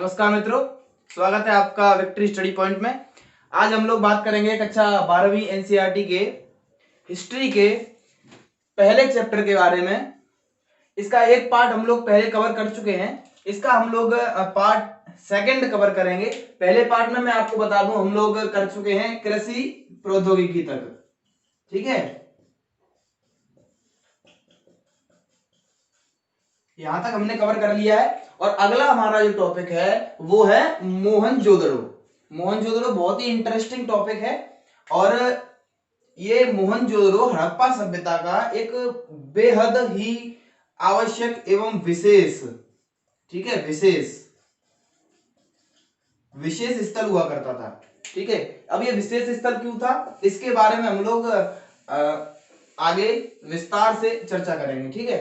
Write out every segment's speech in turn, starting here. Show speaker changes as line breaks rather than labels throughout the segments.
नमस्कार मित्रों, स्वागत है आपका विक्ट्री स्टडी पॉइंट में। आज हम लोग बात करेंगे कक्षा 12वीं एनसीईआरटी के हिस्ट्री के पहले चैप्टर के बारे में। इसका एक पार्ट हम लोग पहले कवर कर चुके हैं, इसका हम लोग पार्ट सेकंड कवर करेंगे। पहले पार्ट में मैं आपको बता दूं हम लोग कर चुके हैं कृषि प्रौद्योगिकी तक, ठीक है। यहां तक हमने कवर कर लिया है और अगला हमारा जो टॉपिक है वो है मोहनजोदड़ो। मोहनजोदड़ो बहुत ही इंटरेस्टिंग टॉपिक है और ये मोहनजोदड़ो हड़प्पा सभ्यता का एक बेहद ही आवश्यक एवं विशेष, ठीक है, विशेष स्थल हुआ करता था, ठीक है। अब ये विशेष स्थल क्यों था इसके बारे में हम लोग आगे विस्तार से चर्चा करेंगे, ठीक है।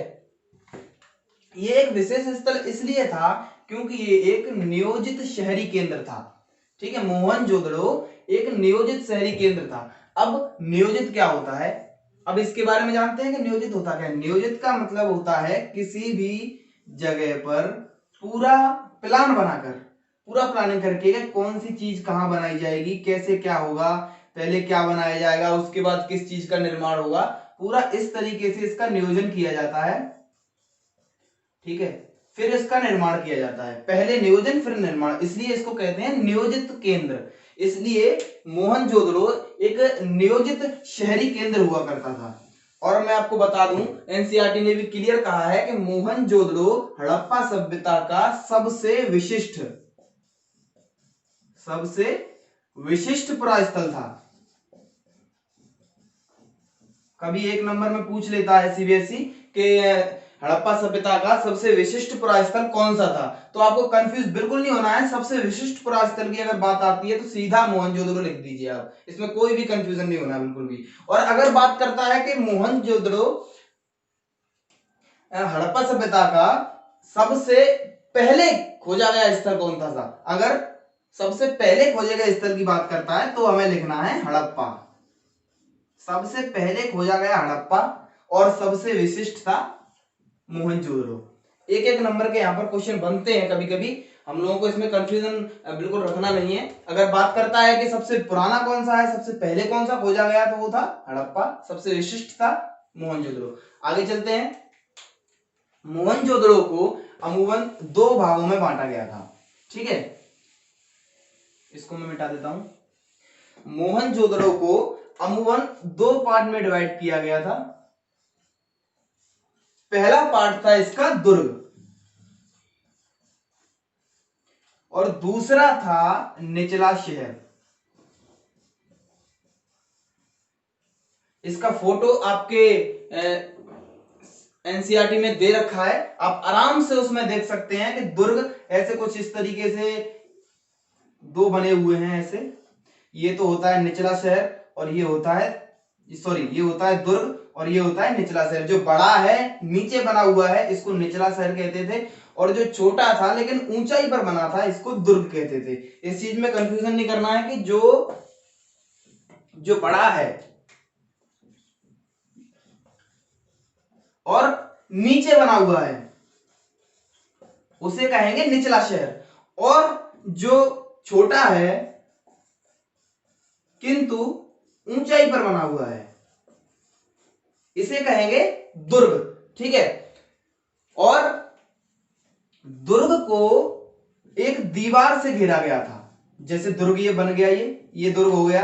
ये एक विशेष स्थल इसलिए था क्योंकि ये एक नियोजित शहरी केंद्र था, ठीक है। मोहनजोदड़ो एक नियोजित शहरी केंद्र था। अब नियोजित क्या होता है, अब इसके बारे में जानते हैं कि नियोजित होता क्या है। नियोजित का मतलब होता है किसी भी जगह पर पूरा प्लान बनाकर, पूरा प्लानिंग करके कौन सी चीज कहां बनाई जाएगी, कैसे क्या होगा, पहले क्या बनाया जाएगा, उसके बाद किस चीज का निर्माण होगा, पूरा इस तरीके से इसका नियोजन किया जाता है, ठीक है। फिर इसका निर्माण किया जाता है, पहले नियोजन फिर निर्माण, इसलिए इसको कहते हैं नियोजित केंद्र। इसलिए मोहनजोदड़ो एक नियोजित शहरी केंद्र हुआ करता था। और मैं आपको बता दूं एनसीईआरटी ने भी क्लियर कहा है कि मोहनजोदड़ो हड़प्पा सभ्यता का सबसे विशिष्ट पुरास्थल था। कभी एक नंबर में पूछ लेता है सीबीएसई कि हड़प्पा सभ्यता का सबसे विशिष्ट पुरास्थल कौन सा था, तो आपको कंफ्यूज बिल्कुल नहीं होना है। सबसे विशिष्ट पुरास्थल की अगर बात आती है तो सीधा मोहनजोदड़ो लिख दीजिए आप, इसमें कोई भी कंफ्यूजन नहीं होना बिल्कुल भी। और अगर बात करता है कि मोहनजोदड़ो हड़प्पा सभ्यता का सबसे पहले खोजा गया स्थल कौन था, अगर सबसे पहले खोजे गए स्थल की बात करता है तो हमें लिखना है हड़प्पा। सबसे पहले खोजा गया हड़प्पा और सबसे विशिष्ट था मोहनजोदड़ो। एक एक नंबर के यहाँ पर क्वेश्चन बनते हैं कभी कभी, हम लोगों को इसमें कंफ्यूजन बिल्कुल रखना नहीं है। अगर बात करता है कि सबसे पुराना कौन सा है, सबसे पहले कौन सा खोजा गया, तो वो था हड़प्पा, सबसे विशिष्ट था मोहनजोदड़ो। आगे चलते हैं। मोहनजोदड़ो को अमूमन दो भागों में बांटा गया था, ठीक है। इसको मैं मिटा देता हूं। मोहनजोदड़ो को अमूमन दो पार्ट में डिवाइड किया गया था। पहला पार्ट था इसका दुर्ग और दूसरा था निचला शहर। इसका फोटो आपके एनसीईआरटी में दे रखा है, आप आराम से उसमें देख सकते हैं कि दुर्ग ऐसे कुछ इस तरीके से दो बने हुए हैं ऐसे। ये तो होता है निचला शहर और ये होता है, सॉरी, ये होता है दुर्ग और ये होता है निचला शहर। जो बड़ा है नीचे बना हुआ है इसको निचला शहर कहते थे, और जो छोटा था लेकिन ऊंचाई पर बना था इसको दुर्ग कहते थे। इस चीज में कंफ्यूजन नहीं करना है कि जो बड़ा है और नीचे बना हुआ है उसे कहेंगे निचला शहर, और जो छोटा है किंतु ऊंचाई पर बना हुआ है इसे कहेंगे दुर्ग, ठीक है। और दुर्ग को एक दीवार से घेरा गया था, जैसे दुर्ग ये बन गया, ये दुर्ग हो गया।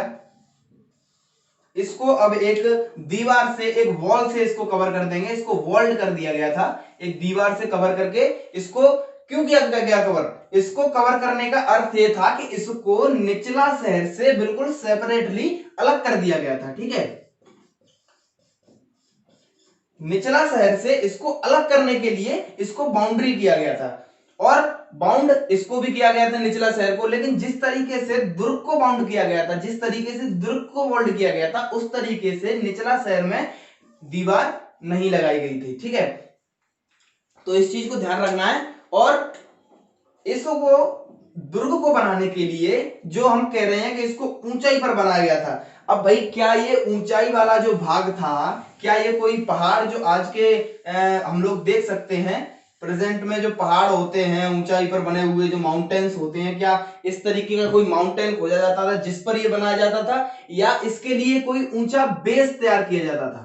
इसको अब एक दीवार से, एक वॉल से इसको कवर कर देंगे, इसको वॉल्ड कर दिया गया था। एक दीवार से कवर करके इसको क्यों किया गया कवर, इसको कवर करने का अर्थ ये था कि इसको निचला शहर से बिल्कुल सेपरेटली अलग कर दिया गया था, ठीक है। निचला शहर से इसको अलग करने के लिए इसको बाउंड्री किया गया था, और बाउंड इसको भी किया गया था निचला शहर को, लेकिन जिस तरीके से दुर्ग को बाउंड किया गया था, जिस तरीके से दुर्ग को वॉल्ड किया गया था, उस तरीके से निचला शहर में दीवार नहीं लगाई गई थी, ठीक है। तो इस चीज को ध्यान रखना है। और इसको दुर्ग को बनाने के लिए जो हम कह रहे हैं कि इसको ऊंचाई पर बनाया गया था। अब भाई क्या ये ऊंचाई वाला जो भाग था, क्या ये कोई पहाड़ जो आज के हम लोग देख सकते हैं, प्रेजेंट में जो पहाड़ होते हैं ऊंचाई पर बने हुए जो माउंटेन्स होते हैं, क्या इस तरीके का कोई माउंटेन खोजा जाता था जिस पर ये बनाया जाता था, या इसके लिए कोई ऊंचा बेस तैयार किया जाता था?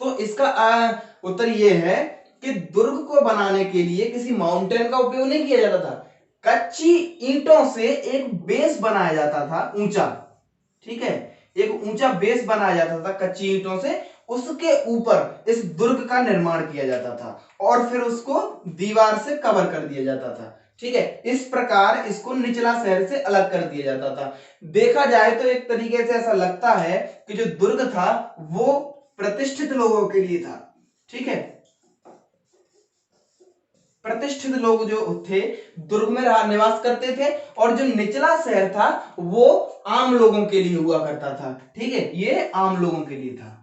तो इसका उत्तर ये है कि दुर्ग को बनाने के लिए किसी माउंटेन का उपयोग नहीं किया जाता था, कच्ची ईंटों से एक बेस बनाया जाता था ऊंचा। ठीक है, एक ऊंचा बेस बनाया जाता था कच्ची ईंटों से, उसके ऊपर इस दुर्ग का निर्माण किया जाता था और फिर उसको दीवार से कवर कर दिया जाता था। ठीक है, इस प्रकार इसको निचला शहर से अलग कर दिया जाता था। देखा जाए तो एक तरीके से ऐसा लगता है कि जो दुर्ग था वो प्रतिष्ठित लोगों के लिए था। ठीक है, प्रतिष्ठित लोग जो थे दुर्ग में निवास करते थे, और जो निचला शहर था वो आम लोगों के लिए हुआ करता था। ठीक है, ये आम लोगों के लिए था।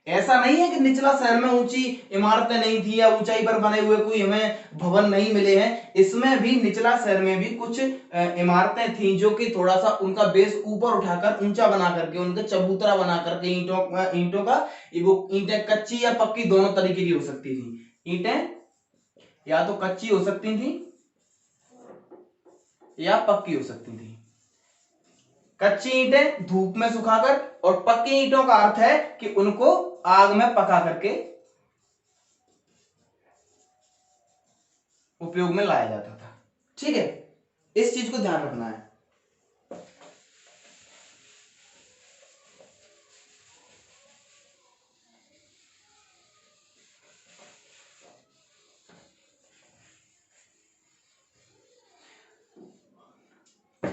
ऐसा नहीं है कि निचला शहर में ऊंची इमारतें नहीं थी या ऊंचाई पर बने हुए कोई हमें भवन नहीं मिले हैं, इसमें भी निचला शहर में भी कुछ इमारतें थी जो कि थोड़ा सा उनका बेस ऊपर उठाकर ऊंचा बना करके उनके चबूतरा बना करके ईंटों का, वो ईंटें कच्ची या पक्की दोनों तरीके की हो सकती थी। ईंटें या तो कच्ची हो सकती थी या पक्की हो सकती थी। कच्ची ईंटें धूप में सुखाकर, और पक्की ईंटों का अर्थ है कि उनको आग में पका करके उपयोग में लाया जाता था। ठीक है, इस चीज को ध्यान रखना है।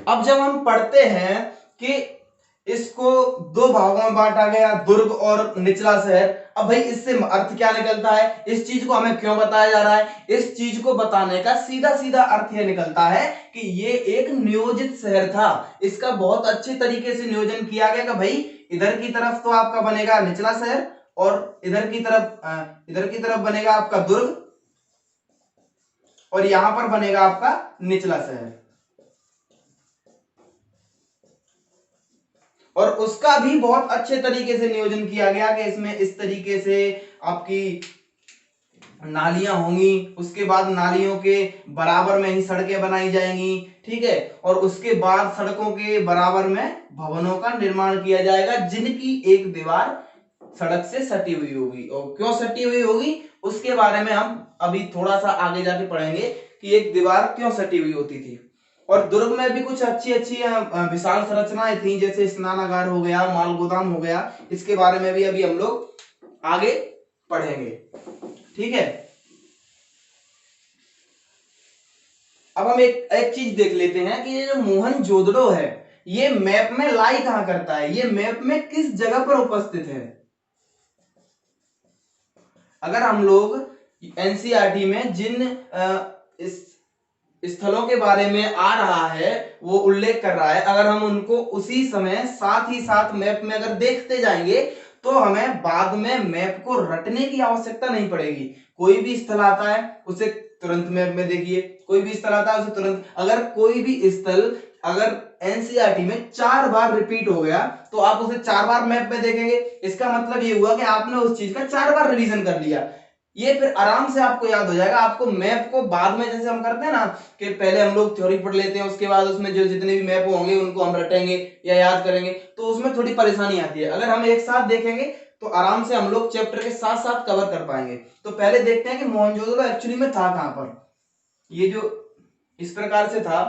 अब जब हम पढ़ते हैं कि इसको दो भागों में बांटा गया, दुर्ग और निचला शहर, अब भाई इससे अर्थ क्या निकलता है, इस चीज को हमें क्यों बताया जा रहा है? इस चीज को बताने का सीधा सीधा अर्थ यह निकलता है कि ये एक नियोजित शहर था। इसका बहुत अच्छे तरीके से नियोजन किया गया कि भाई इधर की तरफ तो आपका बनेगा निचला शहर, और इधर की तरफ बनेगा आपका दुर्ग, और यहां पर बनेगा आपका निचला शहर। और उसका भी बहुत अच्छे तरीके से नियोजन किया गया कि इसमें इस तरीके से आपकी नालियां होंगी, उसके बाद नालियों के बराबर में ही सड़कें बनाई जाएंगी। ठीक है, और उसके बाद सड़कों के बराबर में भवनों का निर्माण किया जाएगा जिनकी एक दीवार सड़क से सटी हुई होगी। और क्यों सटी हुई होगी उसके बारे में हम अभी थोड़ा सा आगे जाके पढ़ेंगे कि एक दीवार क्यों सटी हुई होती थी। और दुर्ग में भी कुछ अच्छी अच्छी विशाल संरचनाएं थी, जैसे स्नानागार हो गया, माल गोदाम हो गया, इसके बारे में भी अभी हम लोग आगे पढ़ेंगे। ठीक है, अब हम एक चीज देख लेते हैं कि ये जो मोहनजोदड़ो है ये मैप में लाई कहां करता है, ये मैप में किस जगह पर उपस्थित है? अगर हम लोग एनसीईआरटी में जिन इस स्थलों के बारे में आ रहा है वो उल्लेख कर रहा है, अगर हम उनको उसी समय साथ ही साथ मैप में अगर देखते जाएंगे तो हमें बाद में मैप को रटने की आवश्यकता नहीं पड़ेगी। कोई भी स्थल आता है उसे तुरंत मैप में देखिए, कोई भी स्थल आता है उसे तुरंत, अगर कोई भी स्थल अगर एनसीईआरटी में 4 बार रिपीट हो गया तो आप उसे 4 बार मैप में देखेंगे, इसका मतलब ये हुआ कि आपने उस चीज का 4 बार रिवीजन कर लिया। ये फिर आराम से आपको याद हो जाएगा। आपको मैप को बाद में जैसे हम करते हैं ना कि पहले हम लोग थ्योरी पढ़ लेते हैं, उसके बाद उसमें जो जितने भी मैप होंगे उनको हम रटेंगे या याद करेंगे, तो उसमें थोड़ी परेशानी आती है। अगर हम एक साथ देखेंगे तो आराम से हम लोग चैप्टर के साथ साथ कवर कर पाएंगे। तो पहले देखते हैं कि मोहनजोदड़ो एक्चुअली में था कहां पर। ये जो इस प्रकार से था,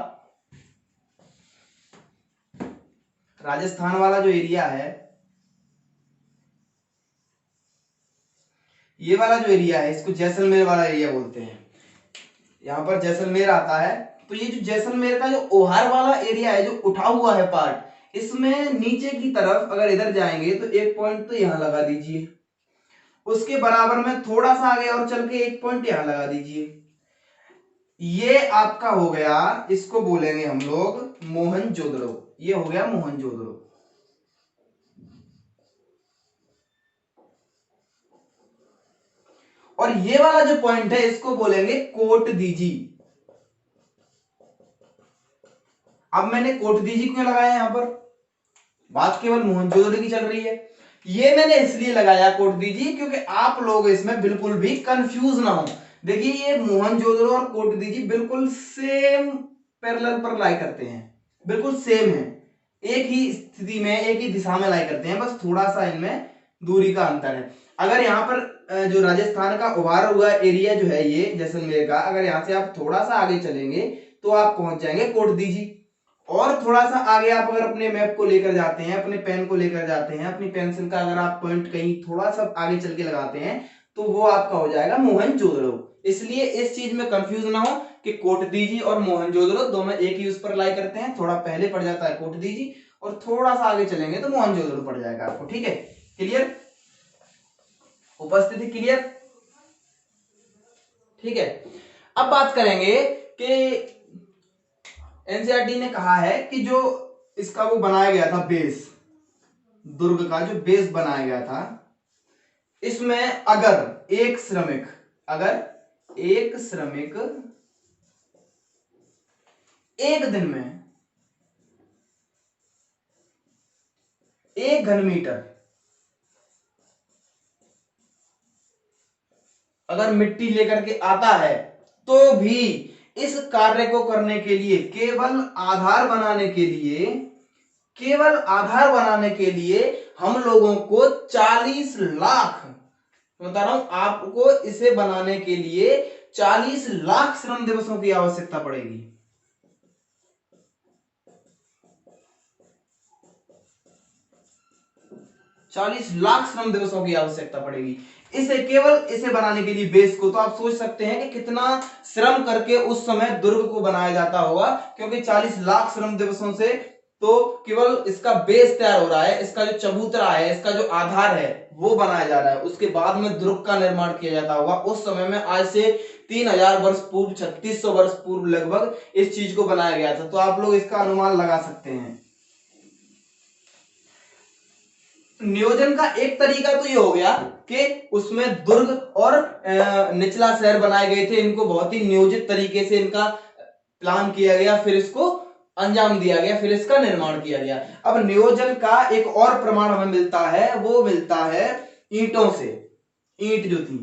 राजस्थान वाला जो एरिया है, ये वाला जो एरिया है इसको जैसलमेर वाला एरिया बोलते हैं। यहां पर जैसलमेर आता है, तो ये जो जैसलमेर का जो ओहार वाला एरिया है जो उठा हुआ है पार्ट, इसमें नीचे की तरफ अगर इधर जाएंगे तो एक पॉइंट तो यहां लगा दीजिए, उसके बराबर में थोड़ा सा आगे और चल के एक पॉइंट यहां लगा दीजिए। ये आपका हो गया, इसको बोलेंगे हम लोग मोहनजोदड़ो। ये हो गया मोहनजोदड़ो। और ये वाला जो पॉइंट है इसको बोलेंगे कोट दीजी। अब मैंने कोट दीजी क्यों लगाया यहां पर, बात केवल मोहनजोदड़ो की चल रही है। ये मैंने इसलिए लगाया कोट दीजिए क्योंकि आप लोग इसमें बिल्कुल भी कंफ्यूज ना हो। देखिए ये मोहनजोदड़ो और कोट दीजिए बिल्कुल सेम पैरेलल पर लाई करते हैं, बिल्कुल सेम है, एक ही स्थिति में एक ही दिशा में लाई करते हैं, बस थोड़ा सा इनमें दूरी का अंतर है। अगर यहाँ पर जो राजस्थान का उभारा हुआ एरिया जो है ये जैसलमेर का, अगर यहाँ से आप थोड़ा सा आगे चलेंगे तो आप पहुंच जाएंगे कोट दीजिए। और थोड़ा सा आगे आप अगर अपने मैप को लेकर जाते हैं, अपने पेन को लेकर जाते हैं, अपनी पेंसिल का अगर आप पॉइंट कहीं थोड़ा सा आगे चल के लगाते हैं तो वो आपका हो जाएगा मोहनजोदड़ो। इसलिए इस चीज में कंफ्यूज ना हो कि कोटदीजी और मोहनजोदड़ो दोनों एक ही उस पर लाई करते हैं। थोड़ा पहले पड़ जाता है कोटदीजी और थोड़ा सा आगे चलेंगे तो मोहनजोदड़ो पड़ जाएगा आपको। ठीक है, क्लियर, उपस्थिति क्लियर। ठीक है, अब बात करेंगे कि एनसीईआरटी ने कहा है कि जो इसका वो बनाया गया था बेस, दुर्ग का जो बेस बनाया गया था, इसमें अगर एक श्रमिक एक दिन में 1 घन मीटर अगर मिट्टी लेकर के आता है तो भी इस कार्य को करने के लिए केवल आधार बनाने के लिए हम लोगों को 40 लाख, बता रहा हूं आपको, इसे बनाने के लिए 40 लाख श्रम दिवसों की आवश्यकता पड़ेगी। 40 लाख श्रम दिवसों की आवश्यकता पड़ेगी केवल इसे बनाने के लिए बेस को। तो आप सोच सकते हैं कि कितना श्रम करके उस समय दुर्ग को बनाया जाता होगा, क्योंकि 40 लाख श्रम दिवसों से तो केवल इसका बेस तैयार हो रहा है, इसका जो चबूतरा है, इसका जो आधार है वो बनाया जा रहा है, उसके बाद में दुर्ग का निर्माण किया जाता होगा। उस समय में आज से 3000 वर्ष पूर्व, 3600 वर्ष पूर्व लगभग इस चीज को बनाया गया था। तो आप लोग इसका अनुमान लगा सकते हैं। नियोजन का एक तरीका तो ये हो गया कि उसमें दुर्ग और निचला शहर बनाए गए थे, इनको बहुत ही नियोजित तरीके से इनका प्लान किया गया, फिर इसको अंजाम दिया गया, फिर इसका निर्माण किया गया। अब नियोजन का एक और प्रमाण हमें मिलता है, वो मिलता है ईंटों से। ईंट जो थी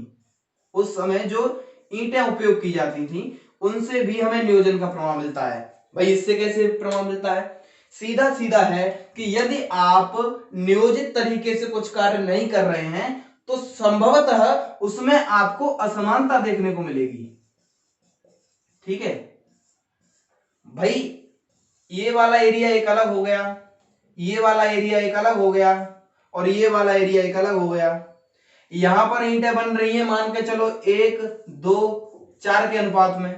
उस समय, जो ईंटें उपयोग की जाती थी, उनसे भी हमें नियोजन का प्रमाण मिलता है। भाई इससे कैसे प्रमाण मिलता है? सीधा सीधा है कि यदि आप नियोजित तरीके से कुछ कार्य नहीं कर रहे हैं तो संभवतः उसमें आपको असमानता देखने को मिलेगी। ठीक है भाई, ये वाला एरिया एक अलग हो गया, ये वाला एरिया एक अलग हो गया, और ये वाला एरिया एक अलग हो गया। यहां पर ईंटें बन रही हैं, मान के चलो 1, 2, 4 के अनुपात में।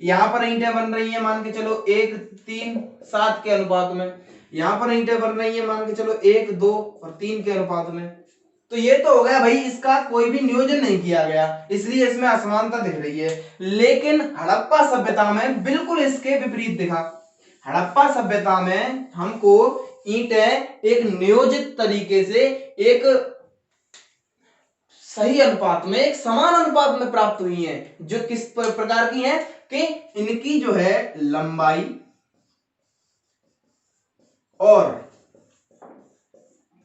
यहां पर ईंटें बन रही हैं, मान के चलो 1, 3, 7 के अनुपात में। यहां पर ईंटें बन रही हैं, मान के चलो 1, 2 और 3 के अनुपात में। तो ये तो हो गया भाई, इसका कोई भी नियोजन नहीं किया गया, इसलिए इसमें असमानता दिख रही है। लेकिन हड़प्पा सभ्यता में बिल्कुल इसके विपरीत दिखा। हड़प्पा सभ्यता में हमको ईंटें एक नियोजित तरीके से, एक सही अनुपात में, एक समान अनुपात में प्राप्त हुई हैं। जो किस प्रकार की हैं कि इनकी जो है लंबाई और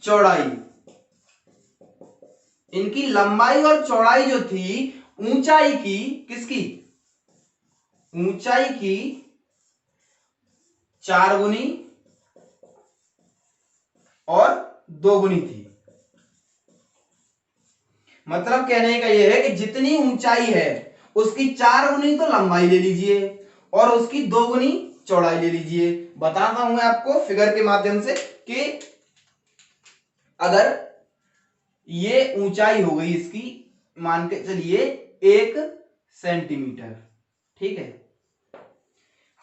चौड़ाई, इनकी लंबाई और चौड़ाई जो थी ऊंचाई की, किसकी? ऊंचाई की 4 गुनी और 2 गुनी थी। मतलब कहने का यह है कि जितनी ऊंचाई है उसकी 4 गुनी तो लंबाई ले लीजिए और उसकी 2 गुनी चौड़ाई ले लीजिए। बताता हूं मैं आपको फिगर के माध्यम से कि अगर ये ऊंचाई हो गई इसकी, मान के चलिए 1 सेंटीमीटर, ठीक है।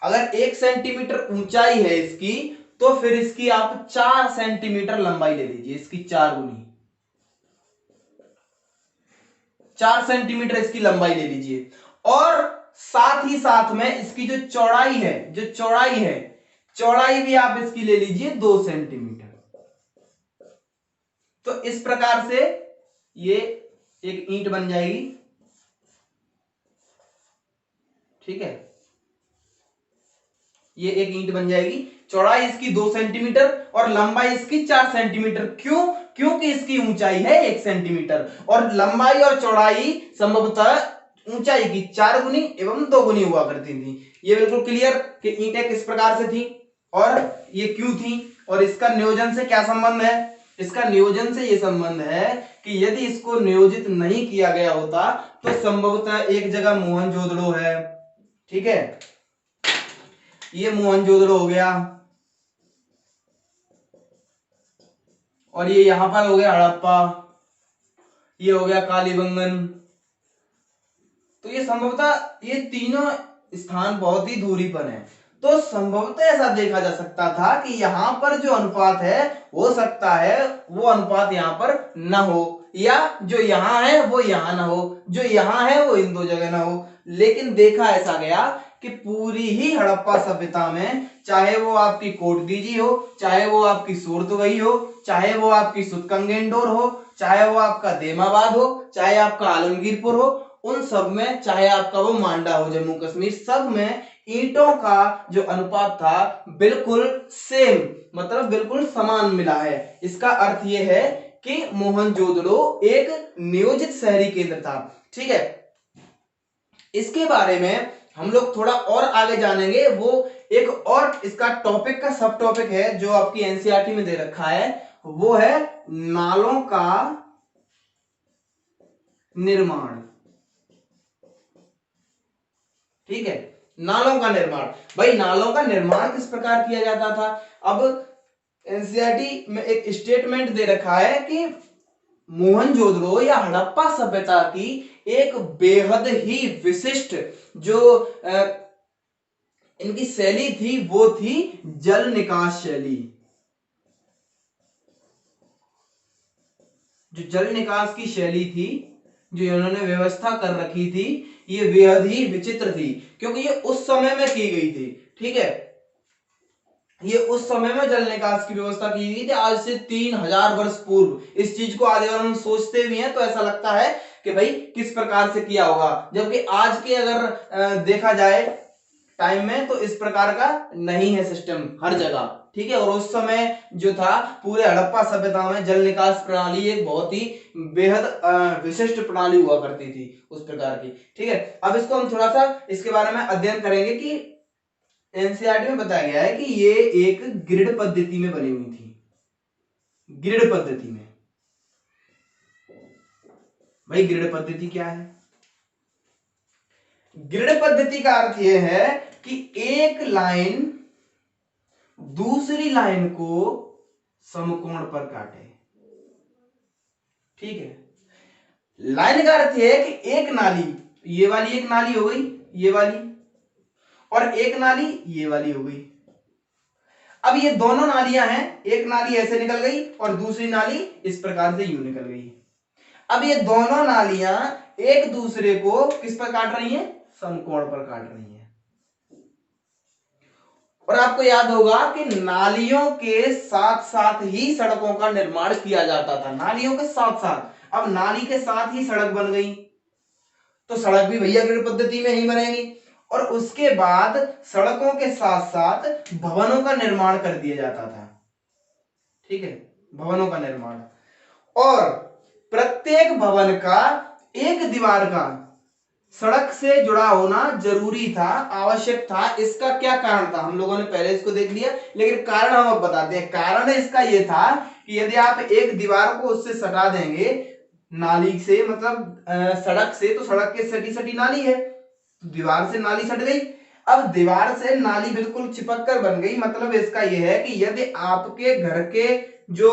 अगर 1 सेंटीमीटर ऊंचाई है इसकी, तो फिर इसकी आप 4 सेंटीमीटर लंबाई ले लीजिए, इसकी 4 गुनी, 4 सेंटीमीटर इसकी लंबाई ले लीजिए। और साथ ही साथ में इसकी जो चौड़ाई है, चौड़ाई भी आप इसकी ले लीजिए 2 सेंटीमीटर। तो इस प्रकार से ये एक ईंट बन जाएगी। ठीक है, ये एक ईंट बन जाएगी। चौड़ाई इसकी 2 सेंटीमीटर और लंबाई इसकी 4 सेंटीमीटर। क्यों? क्योंकि इसकी ऊंचाई है 1 सेंटीमीटर और लंबाई और चौड़ाई संभवतः ऊंचाई की 4 गुनी एवं 2 गुनी हुआ करती थी। ये बिल्कुल क्लियर कि ईंटें किस प्रकार से थी और ये क्यों थी और इसका नियोजन से क्या संबंध है। इसका नियोजन से ये संबंध है कि यदि इसको नियोजित नहीं किया गया होता तो संभवतः एक जगह मोहनजोदड़ो है, ठीक है, ये मोहनजोदड़ो हो गया और ये यहां पर हो गया हड़प्पा, ये हो गया कालीबंगन। तो ये संभवतः ये तीनों स्थान बहुत ही दूरी पर हैं। तो संभवतः ऐसा देखा जा सकता था कि यहां पर जो अनुपात है हो सकता है वो अनुपात यहां पर न हो या जो यहां है वो यहां ना हो, जो यहां है वो इन दो जगह ना हो। लेकिन देखा ऐसा गया कि पूरी ही हड़प्पा सभ्यता में, चाहे वो आपकी कोटदीजी हो, चाहे वो आपकी सूरतगही हो, चाहे वो आपकी सुतकंगेंडोर हो, चाहे वो आपका देमाबाद हो, चाहे आपका आलमगीरपुर हो, उन सब में, चाहे आपका वो मांडा हो जम्मू कश्मीर, सब में ईंटों का जो अनुपात था बिल्कुल सेम, मतलब बिल्कुल समान मिला है। इसका अर्थ यह है कि मोहनजोदड़ो एक नियोजित शहरी केंद्र था, ठीक है। इसके बारे में हम लोग थोड़ा और आगे जानेंगे। वो एक और इसका टॉपिक का सब टॉपिक है जो आपकी एनसीईआरटी में दे रखा है, वो है नालों का निर्माण, ठीक है। नालों का निर्माण, भाई नालों का निर्माण किस प्रकार किया जाता था। अब एनसीईआरटी में एक स्टेटमेंट दे रखा है कि मोहनजोदड़ो या हड़प्पा सभ्यता की एक बेहद ही विशिष्ट जो इनकी शैली थी वो थी जल निकास शैली। जो जल निकास की शैली थी, जो इन्होंने व्यवस्था कर रखी थी, ये बेहद ही विचित्र थी क्योंकि ये उस समय में की गई थी, ठीक है। ये उस समय में जल निकास की व्यवस्था की गई थी, आज से 3000 वर्ष पूर्व। इस चीज को आज अगर हम सोचते भी हैं तो ऐसा लगता है कि भाई किस प्रकार से किया होगा, जबकि आज के अगर देखा जाए टाइम में तो इस प्रकार का नहीं है सिस्टम हर जगह, ठीक है। और उस समय जो था पूरे हड़प्पा सभ्यता में जल निकास प्रणाली एक बहुत ही बेहद विशिष्ट प्रणाली हुआ करती थी उस प्रकार की, ठीक है। अब इसको हम थोड़ा सा इसके बारे में अध्ययन करेंगे कि एनसीईआरटी में बताया गया है कि ये एक ग्रिड पद्धति में बनी हुई थी। ग्रिड पद्धति में, भाई ग्रिड पद्धति क्या है। ग्रिड पद्धति का अर्थ यह है कि एक लाइन दूसरी लाइन को समकोण पर काटे, ठीक है। लाइन का अर्थ यह है कि एक नाली, ये वाली एक नाली हो गई, ये वाली, और एक नाली ये वाली हो गई। अब ये दोनों नालियां हैं, एक नाली ऐसे निकल गई और दूसरी नाली इस प्रकार से यूं निकल गई। अब ये दोनों नालियां एक दूसरे को किस पर काट रही हैं, समकोण पर काट रही हैं। और आपको याद होगा कि नालियों के साथ साथ ही सड़कों का निर्माण किया जाता था, नालियों के साथ साथ। अब नाली के साथ ही सड़क बन गई तो सड़क भी भैया ग्रिड पद्धति में ही बनेगी। और उसके बाद सड़कों के साथ साथ भवनों का निर्माण कर दिया जाता था, ठीक है, भवनों का निर्माण। और प्रत्येक भवन का एक दीवार का सड़क से जुड़ा होना जरूरी था, आवश्यक था। इसका क्या कारण था, हम लोगों ने पहले इसको देख लिया, लेकिन कारण हम अब बताते हैं। कारण इसका यह था कि यदि आप एक दीवार को उससे सटा देंगे नाली से, मतलब सड़क से, तो सड़क के सटी सटी नाली है, दीवार से नाली सट गई। अब दीवार से नाली बिल्कुल चिपक कर बन गई, मतलब इसका यह है कि यदि आपके घर के जो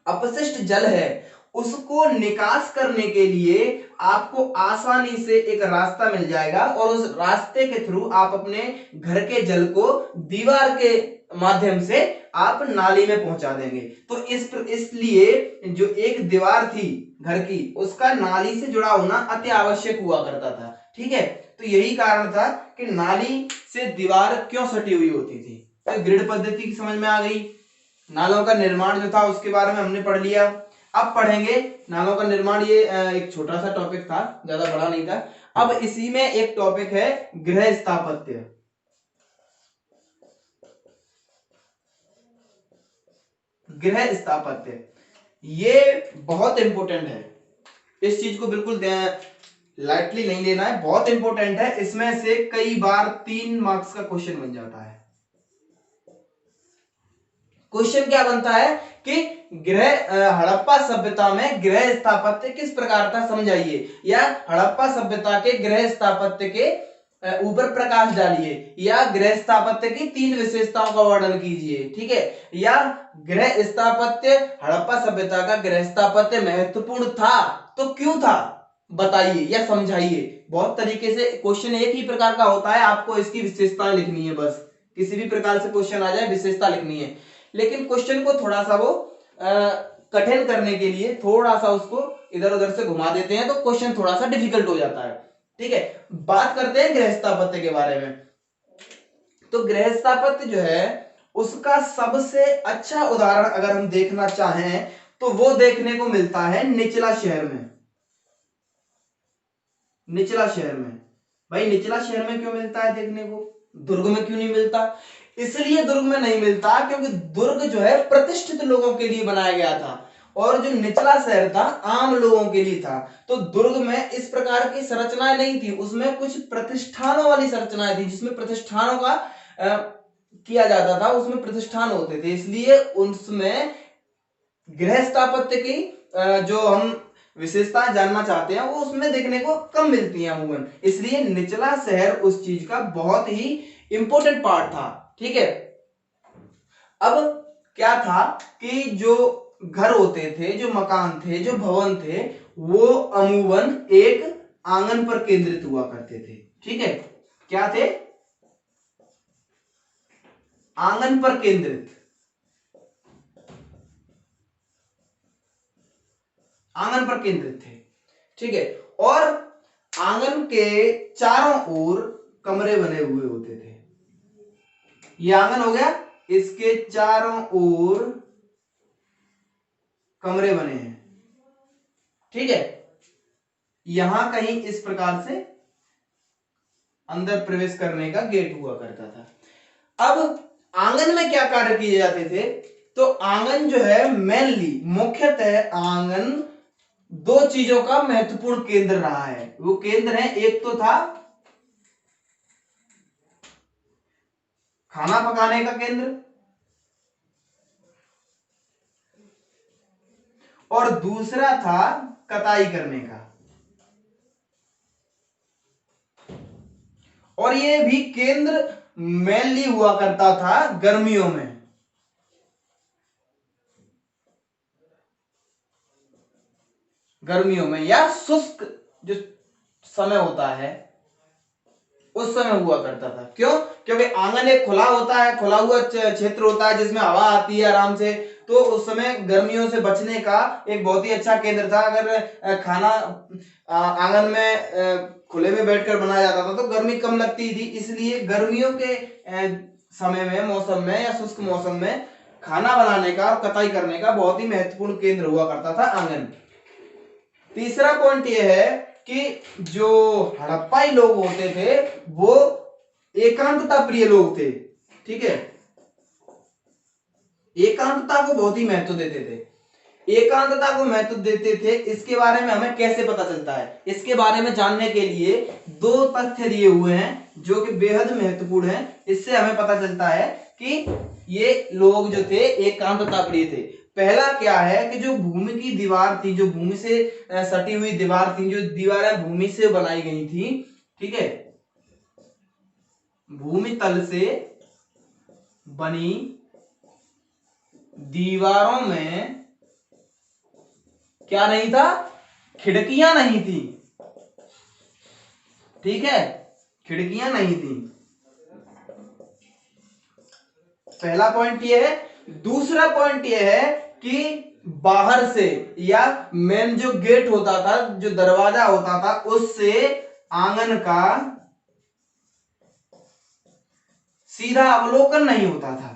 अपशिष्ट जल है उसको निकास करने के लिए आपको आसानी से एक रास्ता मिल जाएगा और उस रास्ते के थ्रू आप अपने घर के जल को दीवार के माध्यम से आप नाली में पहुंचा देंगे। तो इसलिए जो एक दीवार थी घर की, उसका नाली से जुड़ा होना अति आवश्यक हुआ करता था, ठीक है। तो यही कारण था कि नाली से दीवार क्यों सटी हुई होती थी। तो ग्रिड पद्धति की समझ में आ गई। नालों का निर्माण जो था उसके बारे में हमने पढ़ लिया। अब पढ़ेंगे नालों का निर्माण, ये एक छोटा सा टॉपिक था, ज्यादा बड़ा नहीं था। अब इसी में एक टॉपिक है गृह स्थापत्य। गृह स्थापत्य ये बहुत इंपॉर्टेंट है, इस चीज को बिल्कुल लाइटली नहीं लेना है, बहुत इंपॉर्टेंट है। इसमें से कई बार 3 मार्क्स का क्वेश्चन बन जाता है। क्वेश्चन क्या बनता है कि हड़प्पा सभ्यता में गृह स्थापत्य किस प्रकार था समझाइए, या हड़प्पा सभ्यता के गृह स्थापत्य के ऊपर प्रकाश डालिए, या गृह स्थापत्य की 3 विशेषताओं का वर्णन कीजिए, ठीक है। या गृह स्थापत्य, हड़प्पा सभ्यता का गृह स्थापत्य महत्वपूर्ण था तो क्यों था बताइए या समझाइए। बहुत तरीके से क्वेश्चन एक ही प्रकार का होता है, आपको इसकी विशेषताएं लिखनी है, बस किसी भी प्रकार से क्वेश्चन आ जाए विशेषता लिखनी है। लेकिन क्वेश्चन को थोड़ा सा वो कठिन करने के लिए थोड़ा सा उसको इधर उधर से घुमा देते हैं, तो क्वेश्चन थोड़ा सा डिफिकल्ट हो जाता है, ठीक है। बात करते हैं गृह स्थापत्य के बारे में। तो गृह स्थापत्य जो है उसका सबसे अच्छा उदाहरण अगर हम देखना चाहें तो वो देखने को मिलता है निचला शहर में। निचला शहर में, भाई निचला शहर में क्यों मिलता है देखने को, दुर्ग में क्यों नहीं मिलता? इसलिए दुर्ग में नहीं मिलता क्योंकि दुर्ग जो है प्रतिष्ठित लोगों के लिए बनाया गया था, और जो निचला शहर था आम लोगों के लिए था। तो दुर्ग में इस प्रकार की संरचनाएं नहीं थी, उसमें कुछ प्रतिष्ठानों वाली संरचनाएं थी, जिसमें प्रतिष्ठानों का किया जाता था, उसमें प्रतिष्ठान होते थे, इसलिए उसमें गृह स्थापत्य की जो हम विशेषताएं जानना चाहते हैं वो उसमें देखने को कम मिलती हैं अमूमन। इसलिए निचला शहर उस चीज का बहुत ही इंपॉर्टेंट पार्ट था, ठीक है। अब क्या था कि जो घर होते थे, जो मकान थे, जो भवन थे, वो अमूमन एक आंगन पर केंद्रित हुआ करते थे, ठीक है। क्या थे? आंगन पर केंद्रित, आंगन पर केंद्रित थे, ठीक है। और आंगन के चारों ओर कमरे बने हुए होते थे। ये आंगन हो गया, इसके चारों ओर कमरे बने हैं, ठीक है। यहां कहीं इस प्रकार से अंदर प्रवेश करने का गेट हुआ करता था। अब आंगन में क्या कार्य किए जाते थे? तो आंगन जो है मेनली मुख्यतः आंगन 2 चीजों का महत्वपूर्ण केंद्र रहा है। वो केंद्र है, एक तो था खाना पकाने का केंद्र, और दूसरा था कताई करने का। और ये भी केंद्र मेनली हुआ करता था गर्मियों में। गर्मियों में या शुष्क जो समय होता है उस समय हुआ करता था। क्यों? क्योंकि आंगन एक खुला होता है, खुला हुआ क्षेत्र होता है जिसमें हवा आती है आराम से, तो उस समय गर्मियों से बचने का एक बहुत ही अच्छा केंद्र था। अगर खाना आंगन में खुले में बैठकर बनाया जाता था तो गर्मी कम लगती थी, इसलिए गर्मियों के समय में, मौसम में या शुष्क मौसम में खाना बनाने का और कटाई करने का बहुत ही महत्वपूर्ण केंद्र हुआ करता था आंगन। तीसरा पॉइंट यह है कि जो हड़प्पाई लोग होते थे वो एकांतता प्रिय लोग थे, ठीक है। एकांतता को बहुत ही महत्व देते थे। एकांतता को महत्व देते थे, इसके बारे में हमें कैसे पता चलता है? इसके बारे में जानने के लिए 2 तथ्य दिए हुए हैं जो कि बेहद महत्वपूर्ण हैं। इससे हमें पता चलता है कि ये लोग जो थे एकांतता प्रिय थे। पहला क्या है कि जो भूमि की दीवार थी, जो भूमि से सटी हुई दीवार थी, जो दीवारें भूमि से बनाई गई थी, ठीक है, भूमि तल से बनी दीवारों में क्या नहीं था? खिड़कियां नहीं थी, ठीक है, खिड़कियां नहीं थी। पहला पॉइंट ये है। दूसरा पॉइंट ये है कि बाहर से या मेन जो गेट होता था, जो दरवाजा होता था, उससे आंगन का सीधा अवलोकन नहीं होता था।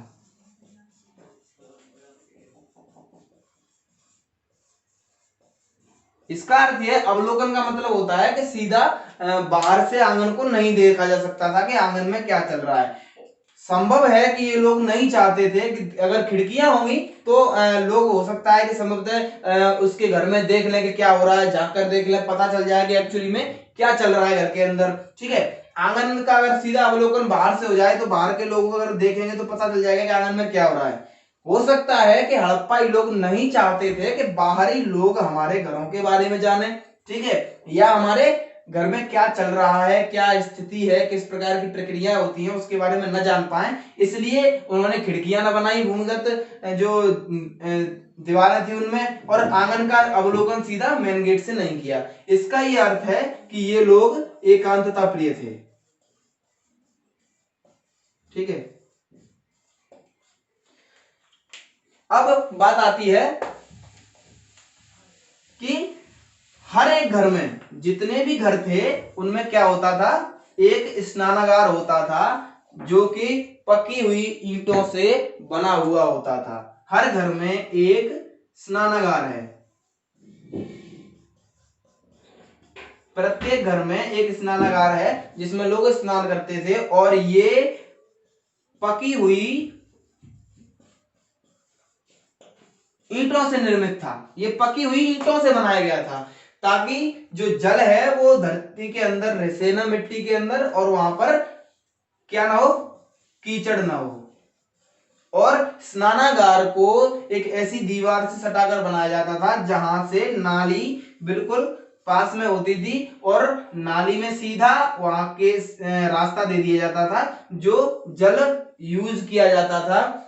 इसका अर्थ यह, अवलोकन का मतलब होता है कि सीधा बाहर से आंगन को नहीं देखा जा सकता था कि आंगन में क्या चल रहा है। संभव है कि ये लोग नहीं चाहते थे कि अगर खिड़कियां होंगी तो लोग हो सकता है कि संभवतः उसके घर में देख लें कि क्या हो रहा है, जाकर देख लें, पता चल जाए कि एक्चुअली में क्या चल रहा है घर के अंदर। ठीक है, आंगन का अगर सीधा अवलोकन बाहर से हो जाए तो बाहर के लोग अगर देखेंगे तो पता चल जाएगा कि आंगन में क्या हो रहा है। हो सकता है कि हड़प्पाई लोग नहीं चाहते थे कि बाहरी लोग हमारे घरों के बारे में जाने, ठीक है, या हमारे घर में क्या चल रहा है, क्या स्थिति है, किस प्रकार की प्रक्रिया होती है उसके बारे में न जान पाए, इसलिए उन्होंने खिड़कियां न बनाई भूमिगत जो दीवारें थी उनमें, और आंगन का अवलोकन सीधा मेन गेट से नहीं किया। इसका ये अर्थ है कि ये लोग एकांतता प्रिय थे। ठीक है, अब बात आती है कि हर एक घर में जितने भी घर थे उनमें क्या होता था, एक स्नानागार होता था जो कि पकी हुई ईंटों से बना हुआ होता था। हर घर में एक स्नानागार है, प्रत्येक घर में एक स्नानागार है जिसमें लोग स्नान करते थे, और ये पकी हुई ईंटों से निर्मित था। ये पकी हुई ईंटों से बनाया गया था ताकि जो जल है वो धरती के अंदर रिसे ना, मिट्टी के अंदर, और वहां पर क्या ना हो, कीचड़ ना हो। और स्नानागार को एक ऐसी दीवार से सटाकर बनाया जाता था जहां से नाली बिल्कुल पास में होती थी, और नाली में सीधा वहां के रास्ता दे दिया जाता था जो जल यूज किया जाता था,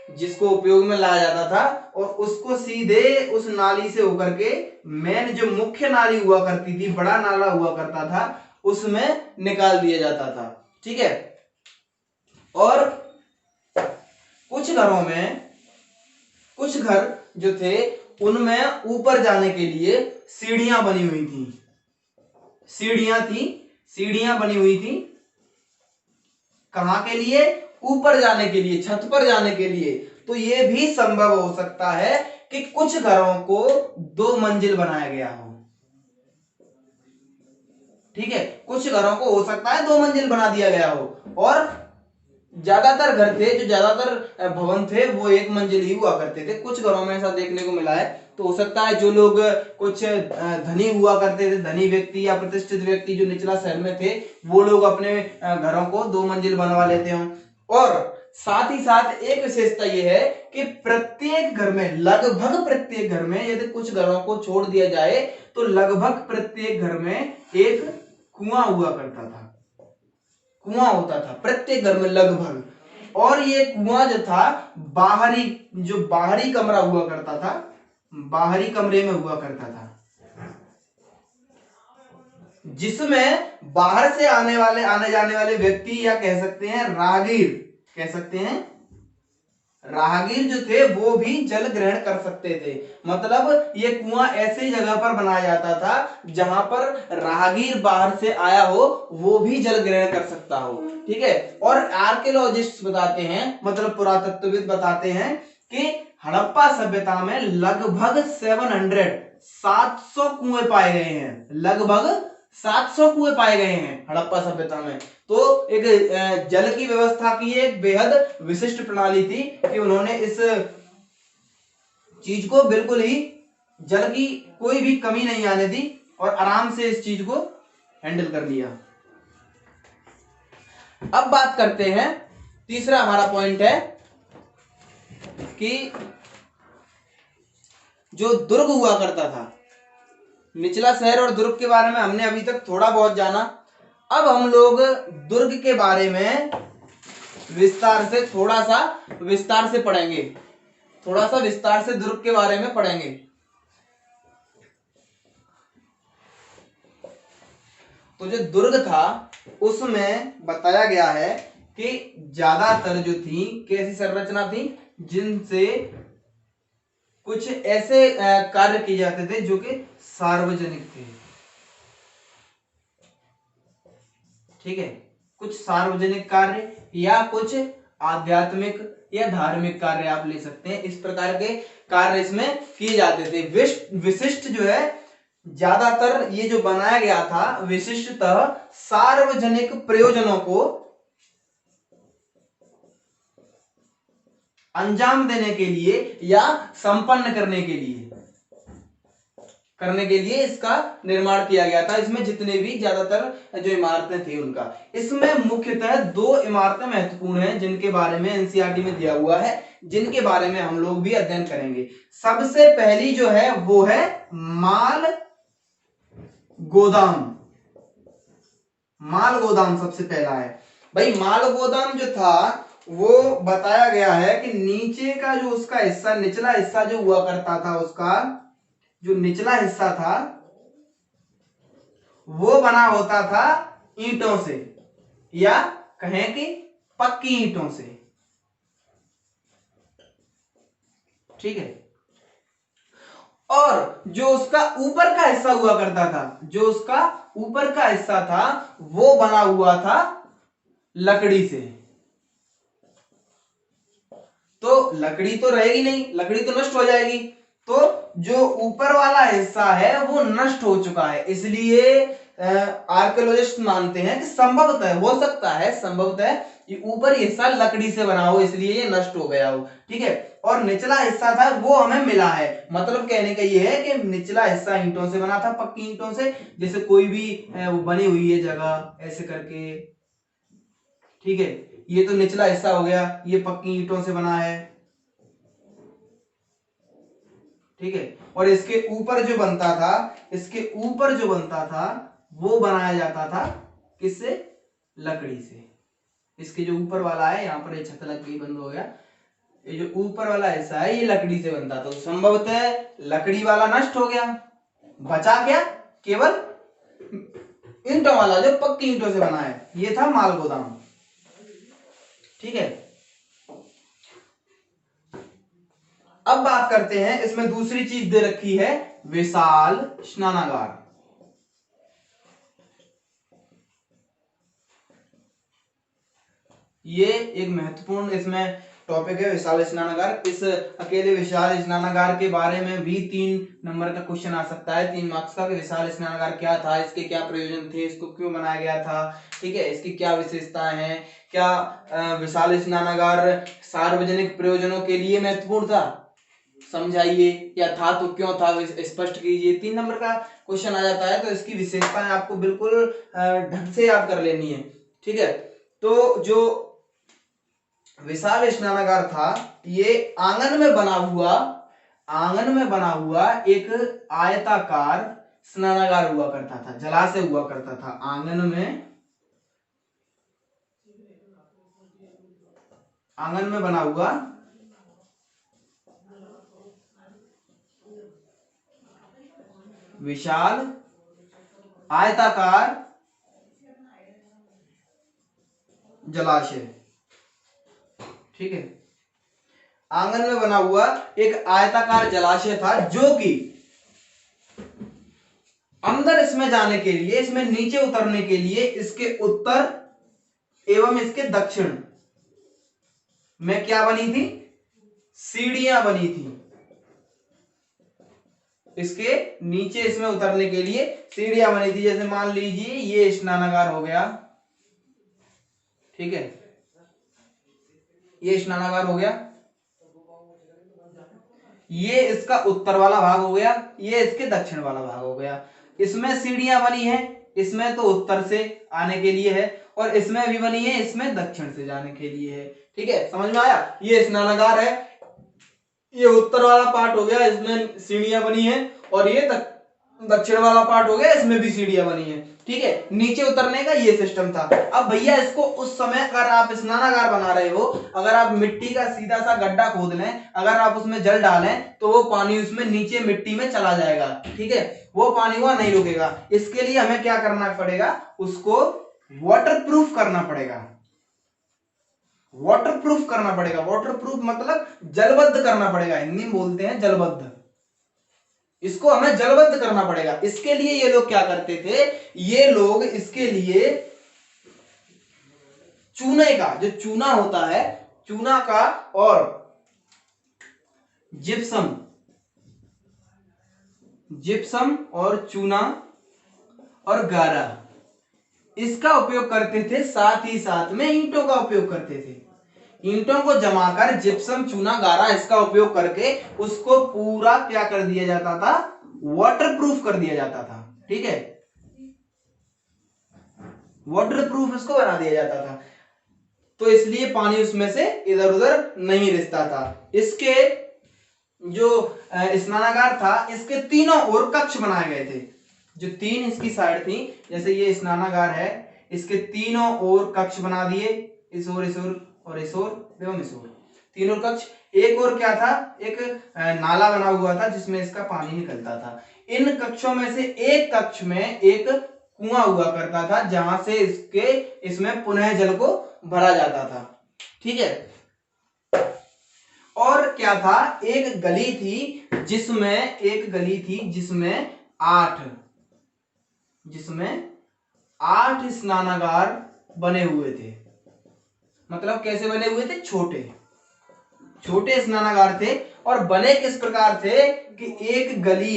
जिसको उपयोग में लाया जाता था, और उसको सीधे उस नाली से होकर के मेन जो मुख्य नाली हुआ करती थी, बड़ा नाला हुआ करता था, उसमें निकाल दिया जाता था। ठीक है, और कुछ घरों में, कुछ घर जो थे उनमें ऊपर जाने के लिए सीढ़ियां बनी हुई थी, सीढ़ियां बनी हुई थी। कहां के लिए? ऊपर जाने के लिए, छत पर जाने के लिए। तो यह भी संभव हो सकता है कि कुछ घरों को 2 मंजिल बनाया गया हो। ठीक है, कुछ घरों को हो सकता है 2 मंजिल बना दिया गया हो, और ज्यादातर घर थे, जो ज्यादातर भवन थे वो 1 मंजिल ही हुआ करते थे। कुछ घरों में ऐसा देखने को मिला है, तो हो सकता है जो लोग कुछ धनी हुआ करते थे, धनी व्यक्ति या प्रतिष्ठित व्यक्ति जो निचला शहर में थे, वो लोग अपने घरों को 2 मंजिल बनवा लेते हों। और साथ ही साथ एक विशेषता यह है कि प्रत्येक घर में, लगभग प्रत्येक घर में, यदि कुछ घरों को छोड़ दिया जाए तो लगभग प्रत्येक घर में एक कुआं हुआ करता था, कुआं होता था प्रत्येक घर में लगभग। और ये कुआं जो था बाहरी, जो बाहरी कमरा हुआ करता था, बाहरी कमरे में हुआ करता था, जिसमें बाहर से आने जाने वाले व्यक्ति, या कह सकते हैं राहगीर, कह सकते हैं राहगीर जो थे वो भी जल ग्रहण कर सकते थे। मतलब ये कुआं ऐसी जगह पर बनाया जाता था जहां पर राहगीर बाहर से आया हो वो भी जल ग्रहण कर सकता हो। ठीक है, और आर्कियोलॉजिस्ट बताते हैं, मतलब पुरातत्वविद बताते हैं कि हड़प्पा सभ्यता में लगभग 700 कुएं पाए गए हैं, लगभग 700 कुएं पाए गए हैं हड़प्पा सभ्यता में। तो एक जल की व्यवस्था की एक बेहद विशिष्ट प्रणाली थी कि उन्होंने इस चीज को बिल्कुल ही, जल की कोई भी कमी नहीं आने दी, और आराम से इस चीज को हैंडल कर लिया। अब बात करते हैं, तीसरा हमारा पॉइंट है कि जो दुर्ग हुआ करता था, निचला शहर और दुर्ग के बारे में हमने अभी तक थोड़ा बहुत जाना। अब हम लोग दुर्ग के बारे में विस्तार से, थोड़ा सा विस्तार से पढ़ेंगे, थोड़ा सा विस्तार से दुर्ग के बारे में पढ़ेंगे। तो जो दुर्ग था उसमें बताया गया है कि ज्यादातर जो थी कैसी संरचना थी, जिनसे कुछ ऐसे कार्य किए जाते थे जो कि सार्वजनिक थे। ठीक है, कुछ सार्वजनिक कार्य या कुछ आध्यात्मिक या धार्मिक कार्य आप ले सकते हैं, इस प्रकार के कार्य इसमें किए जाते थे। विशिष्ट जो है, ज्यादातर ये जो बनाया गया था विशिष्टतः सार्वजनिक प्रयोजनों को अंजाम देने के लिए या संपन्न करने के लिए इसका निर्माण किया गया था। इसमें जितने भी ज्यादातर जो इमारतें थी उनका, इसमें मुख्यतः 2 इमारतें महत्वपूर्ण हैं जिनके बारे में एनसीईआरटी में दिया हुआ है, जिनके बारे में हम लोग भी अध्ययन करेंगे। सबसे पहली जो है वो है माल गोदाम। माल गोदाम सबसे पहला है भाई। माल गोदाम जो था वो बताया गया है कि नीचे का जो उसका हिस्सा, निचला हिस्सा जो हुआ करता था, उसका जो निचला हिस्सा था वो बना होता था ईंटों से, या कहें कि पक्की ईंटों से। ठीक है। और जो उसका ऊपर का हिस्सा हुआ करता था, जो उसका ऊपर का हिस्सा था वो बना हुआ था लकड़ी से। तो लकड़ी तो रहेगी नहीं, लकड़ी तो नष्ट हो जाएगी। तो जो ऊपर वाला हिस्सा है वो नष्ट हो चुका है, इसलिए आर्कियोलॉजिस्ट मानते हैं कि संभवतः हो सकता है, संभवतः ये ऊपर हिस्सा लकड़ी से बना हो इसलिए ये नष्ट हो गया हो। ठीक है। और निचला हिस्सा था वो हमें मिला है। मतलब कहने का ये है कि निचला हिस्सा ईंटों से बना था, पक्की ईंटों से, जैसे कोई भी बनी हुई है जगह ऐसे करके। ठीक है। ये तो निचला हिस्सा हो गया, ये पक्की ईंटों से बना है। ठीक है। और इसके ऊपर जो बनता था, इसके ऊपर जो बनता था वो बनाया जाता था किससे? लकड़ी से। इसके जो ऊपर वाला है, यहां पर ये छत लग गई, बंद हो गया, ये जो ऊपर वाला हिस्सा है ये लकड़ी से बनता था। तो संभवतः लकड़ी वाला नष्ट हो गया, बचा क्या? केवल ईंटों वाला जो पक्की ईंटों से बना है। ये था माल गोदाम। ठीक है। अब बात करते हैं, इसमें दूसरी चीज दे रखी है विशाल स्नानागार। ये एक महत्वपूर्ण इसमें टॉपिक है, विशाल स्नानागार। इस अकेले विशाल स्नानागार के बारे में भी 3 नंबर का क्वेश्चन आ सकता है, 3 मार्क्स का, कि विशाल स्नानागार क्या था, इसके क्या प्रयोजन थे, इसको क्यों बनाया गया था। ठीक है। इसकी क्या विशेषताएं हैं, क्या विशाल स्नानागार सार्वजनिक प्रयोजनों के लिए महत्वपूर्ण था, समझाइए, या था तो क्यों था, स्पष्ट कीजिए। 3 नंबर का क्वेश्चन आ जाता है, तो इसकी विशेषताएं आपको बिल्कुल ढंग से याद कर लेनी है। ठीक है। तो जो विशाल स्नानागार था ये आंगन में बना हुआ एक आयताकार स्नानागार हुआ करता था, जलाशय हुआ करता था। आंगन में बना हुआ विशाल आयताकार जलाशय। ठीक है। आंगन में बना हुआ एक आयताकार जलाशय था, जो कि अंदर इसमें जाने के लिए, इसमें नीचे उतरने के लिए इसके उत्तर एवं इसके दक्षिण में क्या बनी थी? सीढ़ियां बनी थी। इसके नीचे इसमें उतरने के लिए सीढ़ियां बनी थी। जैसे मान लीजिए ये स्नानागार हो गया। ठीक है। ये स्नानागार हो गया, ये इसका उत्तर वाला भाग हो गया, ये इसके दक्षिण वाला भाग हो गया। इसमें सीढ़ियां बनी है, इसमें तो उत्तर से आने के लिए है, और इसमें भी बनी है, इसमें दक्षिण से जाने के लिए है। ठीक है। समझ में आया? ये स्नानागार है, ये उत्तर वाला पार्ट हो गया, इसमें सीढ़ियां बनी है, और ये दक्षिण वाला पार्ट हो गया, इसमें भी सीढ़ियां बनी है। ठीक है। नीचे उतरने का ये सिस्टम था। अब भैया इसको उस समय अगर आप स्नानागार बना रहे हो, अगर आप मिट्टी का सीधा सा गड्ढा खोद लें, अगर आप उसमें जल डालें, तो वो पानी उसमें नीचे मिट्टी में चला जाएगा। ठीक है। वो पानी वहां नहीं रुकेगा। इसके लिए हमें क्या करना पड़ेगा? उसको वाटरप्रूफ करना पड़ेगा। वाटरप्रूफ करना पड़ेगा। वाटरप्रूफ मतलब जलबद्ध करना पड़ेगा, हिंदी में बोलते हैं जलबद्ध। इसको हमें जलबद्ध करना पड़ेगा। इसके लिए ये लोग क्या करते थे? ये लोग इसके लिए चूने का, जो चूना होता है, चूना का और जिप्सम और चूना और गारा, इसका उपयोग करते थे। साथ ही साथ में ईंटों का उपयोग करते थे। ईंटों को जमाकर जिप्सम, चूना, गारा इसका उपयोग करके उसको पूरा क्या कर दिया जाता था, वाटरप्रूफ कर दिया जाता था। ठीक है, वाटरप्रूफ इसको बना दिया जाता था, तो इसलिए पानी उसमें से इधर उधर नहीं रिसता था। इसके जो स्नानागार था, इसके तीनों ओर कक्ष बनाए गए थे। जो तीन इसकी साइड थी, जैसे ये स्नानागार है, इसके तीनों ओर कक्ष बना दिए, इस ओर, इस ओर और इस ओर एवं इस ओर, तीनों कक्ष। एक और क्या था, एक नाला बना हुआ था जिसमें इसका पानी निकलता था। इन कक्षों में से एक कक्ष में एक कुआं हुआ करता था, जहां से इसमें पुनः जल को भरा जाता था। ठीक है, और क्या था, एक गली थी जिसमें 8 स्नानागार बने हुए थे। मतलब कैसे बने हुए थे, छोटे स्नानागार थे। और बने किस प्रकार थे कि एक गली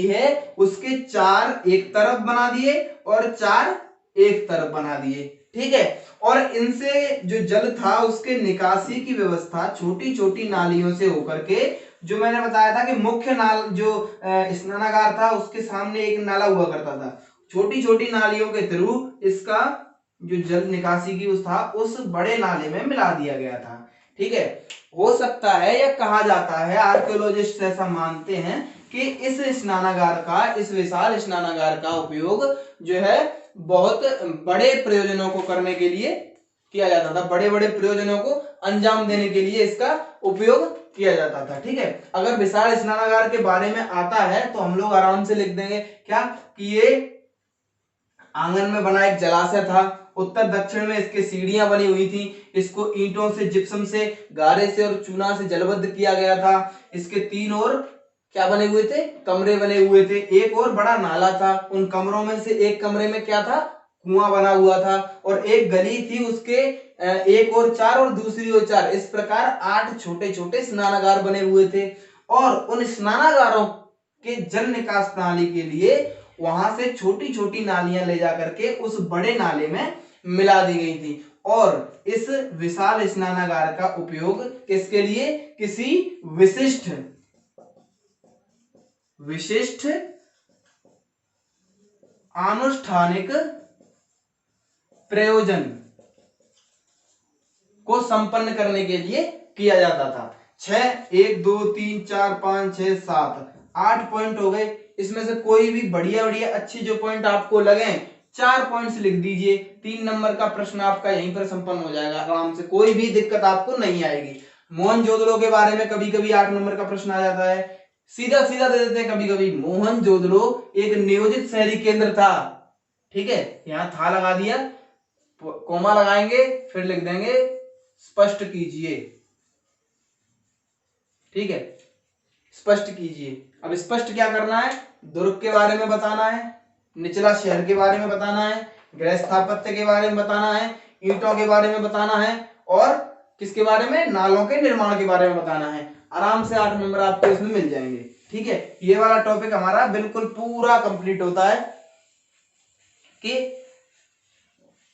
है, उसके 4 एक तरफ बना दिए और 4 एक तरफ बना दिए। ठीक है, और इनसे जो जल था उसके निकासी की व्यवस्था छोटी छोटी नालियों से होकर के, जो मैंने बताया था कि मुख्य नाल जो स्नानागार था उसके सामने एक नाला हुआ करता था, छोटी छोटी नालियों के थ्रू इसका जो जल निकासी की था उस बड़े नाले में मिला दिया गया था। ठीक है, हो सकता है या कहा जाता है, आर्कियोलॉजिस्ट ऐसा मानते हैं कि इस विशाल स्नानागार का उपयोग जो है बहुत बड़े प्रयोजनों को करने के लिए किया जाता था, बड़े बड़े प्रयोजनों को अंजाम देने के लिए इसका उपयोग किया जाता था। ठीक है, अगर विशाल स्नानागार के बारे में आता है तो हम लोग आराम से लिख देंगे क्या, कि ये आंगन में बना एक जलाशय था, उत्तर दक्षिण में इसके सीढ़ियां बनी हुई थी, इसको ईंटों से, जिप्सम से, गारे से और चूना से जलबद्ध किया गया था। इसके 3 ओर क्या बने हुए थे, कमरे बने हुए थे, एक और बड़ा नाला था, उन कमरों में से एक कमरे में क्या था, कुआं बना हुआ था, और एक गली थी, उसके एक और 4 और दूसरी ओर 4, इस प्रकार 8 छोटे छोटे स्नानागार बने हुए थे। और उन स्नानागारों के जल निकास प्रणाली के लिए वहां से छोटी छोटी नालियां ले जाकर के उस बड़े नाले में मिला दी गई थी। और इस विशाल स्नानागार का उपयोग किसके लिए, किसी विशिष्ट आनुष्ठानिक प्रयोजन को संपन्न करने के लिए किया जाता था। 1 2 3 4 5 6 7 8 पॉइंट हो गए। इसमें से कोई भी बढ़िया अच्छी जो पॉइंट आपको लगे 4 पॉइंट्स लिख दीजिए। 3 नंबर का प्रश्न आपका यहीं पर संपन्न हो जाएगा आराम से, कोई भी दिक्कत आपको नहीं आएगी। मोहनजोदड़ो के बारे में कभी कभी 8 नंबर का प्रश्न आ जाता है, सीधा सीधा दे देते हैं कभी कभी। मोहनजोदड़ो एक नियोजित शहरी केंद्र था। ठीक है, यहां था लगा दिया, कोमा लगाएंगे, फिर लिख देंगे स्पष्ट कीजिए। ठीक है, स्पष्ट कीजिए। अब स्पष्ट क्या करना है, दुर्ग के बारे में बताना है, निचला शहर के बारे में बताना है, गृह स्थापत्य के बारे में बताना है, ईंटों के बारे में बताना है, और किसके बारे में, नालों के निर्माण के बारे में बताना है। आराम से 8 नंबर आपको इसमें मिल जाएंगे। ठीक है, ये वाला टॉपिक हमारा बिल्कुल पूरा कंप्लीट होता है कि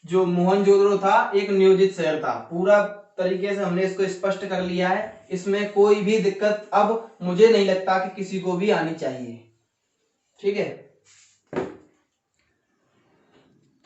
जो मोहनजोदड़ो था एक नियोजित शहर था। पूरा तरीके से हमने इसको स्पष्ट कर लिया है, इसमें कोई भी दिक्कत अब मुझे नहीं लगता कि किसी को भी आनी चाहिए। ठीक है।